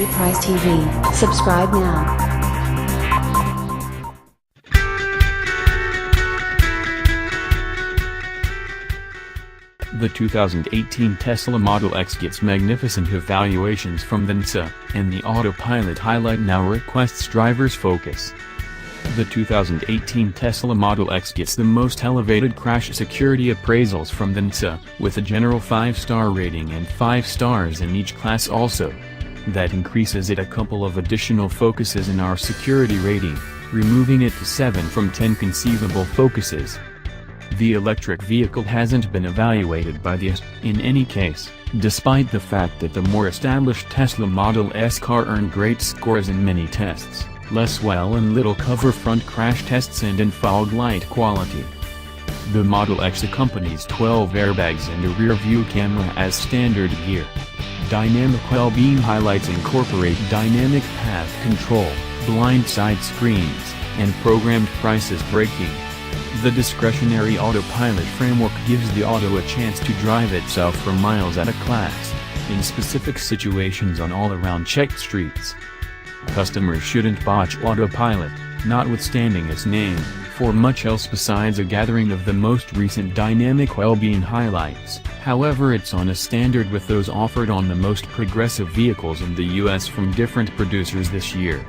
Price TV. Subscribe now. The 2018 Tesla Model X gets magnificent evaluations from the NHTSA, and the Autopilot highlight now requests drivers focus. The 2018 Tesla Model X gets the most elevated crash security appraisals from the NHTSA, with a general 5-star rating and 5 stars in each class also. That increases it a couple of additional focuses in our security rating, removing it to 7 from 10 conceivable focuses. The electric vehicle hasn't been evaluated by the IIHS, in any case, despite the fact that the more established Tesla Model S car earned great scores in many tests, less well and little cover front crash tests and in fog light quality. The Model X accompanies 12 airbags and a rear-view camera as standard gear. Dynamic wellbeing highlights incorporate dynamic path control, blind side screens, and programmed prices braking. The discretionary autopilot framework gives the auto a chance to drive itself for miles at a clasp, in specific situations on all-around checked streets. Customers shouldn't botch Autopilot, notwithstanding its name, for much else besides a gathering of the most recent dynamic well-being highlights. However, it's on a standard with those offered on the most progressive vehicles in the US from different producers this year.